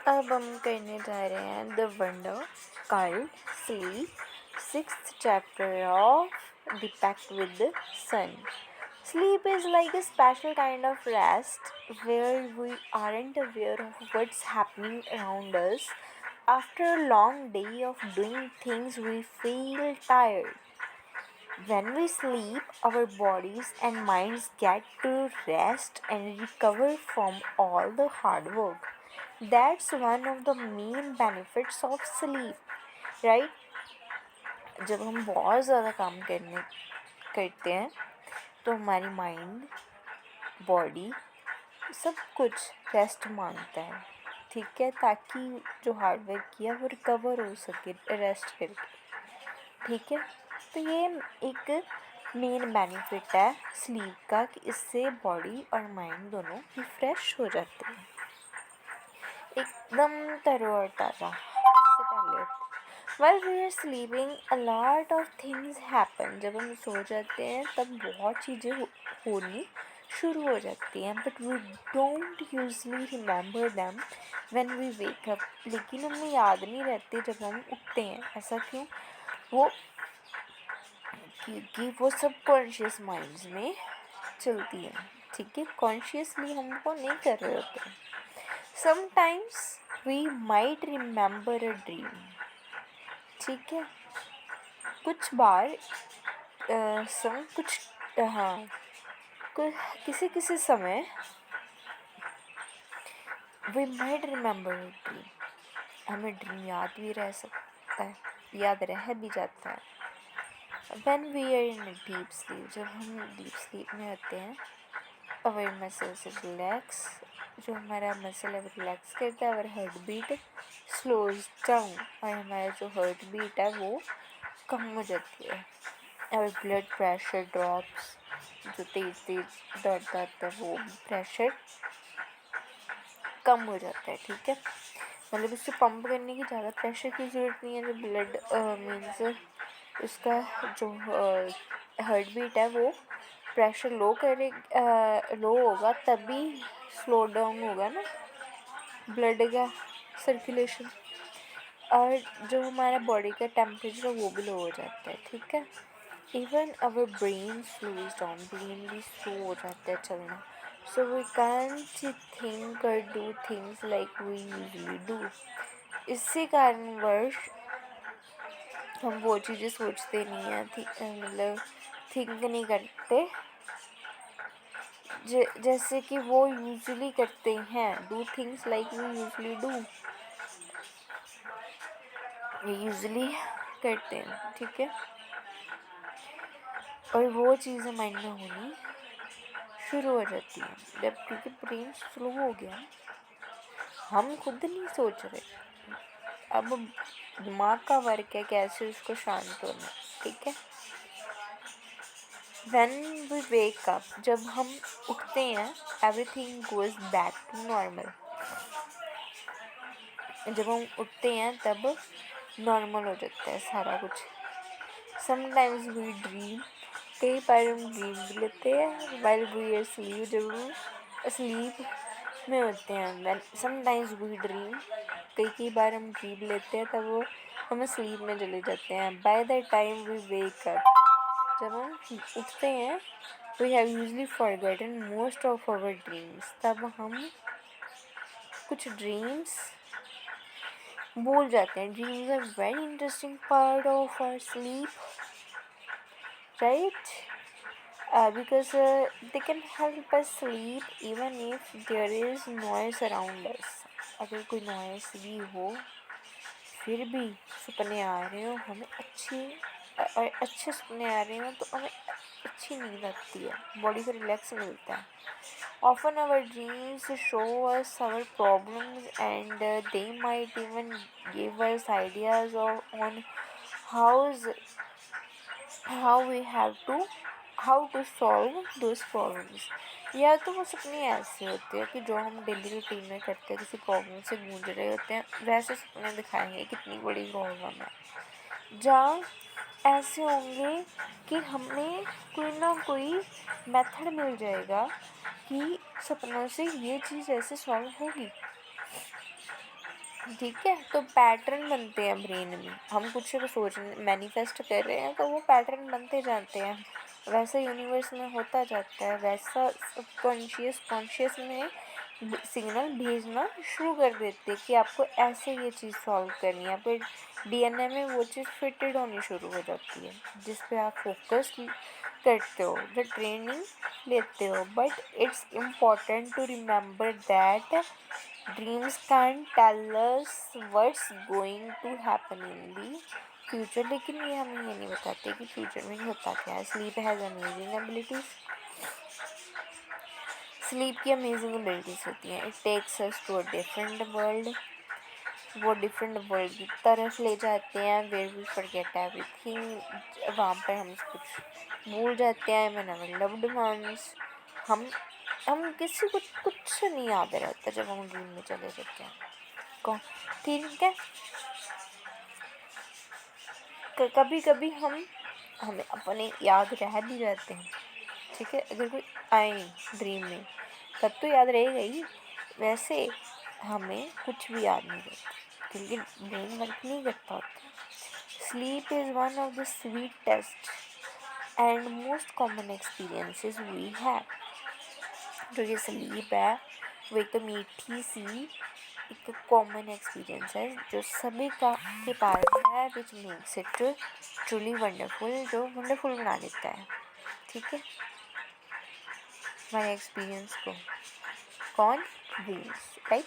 अब हम करने जा रहे हैं the wonder called sleep, sixth chapter of the pact with the sun. Sleep is like a special kind of rest where we aren't aware of what's happening around us. After a long day of doing things, we feel tired. When we sleep, our bodies and minds get to rest and recover from all the hard work. That's one of the main benefits of sleep, right? जब हम बहुत ज़्यादा काम करते हैं तो हमारी mind body सब कुछ रेस्ट मांगता है, ठीक है, ताकि जो हार्ड वर्क किया वो रिकवर हो सके रेस्ट करके, ठीक है. तो ये एक मेन बेनिफिट है स्लीप का कि इससे बॉडी और माइंड दोनों रिफ्रेश हो जाते हैं, एकदम तरोताज़ा जैसे पहले होते. While we are sleeping, a lot of things happen. जब हम सो जाते हैं तब बहुत चीज़ें होनी शुरू हो जाती हैं, but we don't usually remember them when we wake up. लेकिन हमें याद नहीं रहती जब हम उठते हैं. ऐसा क्यों? वो क्योंकि वो सबकॉन्शियस माइंड्स में चलती है, ठीक है, कॉन्शियसली हमको नहीं कर रहे होते. Sometimes we might remember a dream, ठीक है, कुछ बार किसी समय we might remember a dream, हमें ड्रीम याद भी रह सकता है, याद रह भी जाता है. When we are in deep sleep, जब हम डीप स्लीप में होते हैं, अवर मसल्स रिलैक्स, जो हमारा मसल है वो रिलैक्स करता है, our heart beat slows down, और हमारा जो हार्ट बीट है वो कम हो जाती है. और ब्लड प्रेशर ड्रॉप्स, जो तेज़ तेज़ दौड़ता है वो प्रेशर कम हो जाता है, ठीक है. मतलब उससे पंप करने की ज़्यादा प्रेशर की ज़रूरत नहीं है. जो ब्लड मीन्स उसका जो हार्ट बीट है वो प्रेशर लो होगा तभी स्लो डाउन होगा ना ब्लड का सर्कुलेशन, और जो हमारा बॉडी का टेम्परेचर है वो भी लो हो जाता है, ठीक है. Even our brain slows down, brain भी स्लो हो जाता है चलना. सो वी कांट थिंक और do things like we usually do. इसी कारणवश हम वो चीज़ें सोचते नहीं हैं, मतलब थिंक नहीं करते जैसे कि वो यूजली करते हैं. Do things like we usually do, usually करते हैं, ठीक है. और वो चीज़ें माइंड में होनी शुरू हो जाती हैं जब, क्योंकि ब्रेन स्लो हो गया, हम खुद नहीं सोच रहे. अब दिमाग का वर्क है कैसे उसको शांत होना, ठीक है. व्हेन वी वेक अप, जब हम उठते हैं, everything goes back to normal. जब हम उठते हैं तब नॉर्मल हो जाता है सारा कुछ. समटाइम्स वी ड्रीम, कई बार हम ड्रीम भी लेते हैं वाइल वी आर स्लीप, जब हम स्लीप में होते हैं. समटाइम्स वी ड्रीम, कई बार हम ड्रीम लेते हैं तब वो हम स्लीप में चले जाते हैं. By the time we wake up, जब हम उठते हैं, we have usually forgotten most of our dreams. तब हम कुछ ड्रीम्स भूल जाते हैं. Dreams are very interesting part of our sleep, right? Because they can help us sleep even if there is noise around us. अगर कोई noise भी हो फिर भी सपने आ रहे हो, हमें अच्छे सपने आ रहे हो तो हमें अच्छी नींद आती है, बॉडी को रिलैक्स मिलता है. Often our dreams show us our problems, and they might even give us ideas on how to solve those problems. या तो वो सपने ऐसे होते हैं कि जो हम डेली रूटीन में करते हैं, किसी प्रॉब्लम से गूंज रहे होते हैं, वैसे सपने दिखाएंगे कितनी बड़ी प्रॉब्लम है. जहाँ ऐसे होंगे कि हमें कोई ना कोई मेथड मिल जाएगा कि सपनों से ये चीज़ ऐसे सॉल्व होगी. ठीक है, तो पैटर्न बनते हैं ब्रेन में। हम कुछ सोच मैनिफेस्ट कर रहे हैं तो वो पैटर्न बनते जाते हैं, वैसा यूनिवर्स में होता जाता है, वैसा सबकॉन्शियस कॉन्शियस में सिग्नल भेजना शुरू कर देते हैं कि आपको ऐसे ये चीज़ सॉल्व करनी है। आपके डीएनए में वो चीज़ फिटेड होनी शुरू हो जाती है जिस पे आप फोकस करते हो, जो ट्रेनिंग लेते हो। But it's important to remember that dreams can tell us what's going to happen in the future, लेकिन ये हमें ये नहीं बताते कि फ्यूचर में होता क्या है। Sleep has amazing abilities. Sleep की अमेजिंग एबिलिटीज़ होती हैं। It takes us to a different world, वो डिफरेंट वर्ल्ड की तरफ ले जाते हैं, वेयर वी फॉरगेट एवरीथिंग। वहाँ पर हम कुछ भूल जाते हैं, मैन आवर लव्ड वंस। हम किसी को कुछ नहीं याद रहता जब हम ड्रीम में चले जाते हैं। कौन, ठीक है। कभी कभी हमें अपने याद रह भी जाते हैं, ठीक है। अगर कोई आए ड्रीम में तब तो याद रहेगा ही, वैसे हमें कुछ भी याद नहीं रहता क्योंकि ब्रेन वर्क नहीं करता होता। Sleep is one of the sweetest and most common experiences we have. जो ये स्लीप है वो एक तो मीठी सी एक कॉमन एक्सपीरियंस है जो सभी का के पास है, which makes it truly wonderful, जो वंडरफुल बना देता है। ठीक है, हमारे एक्सपीरियंस को। कौन? Dreams, right.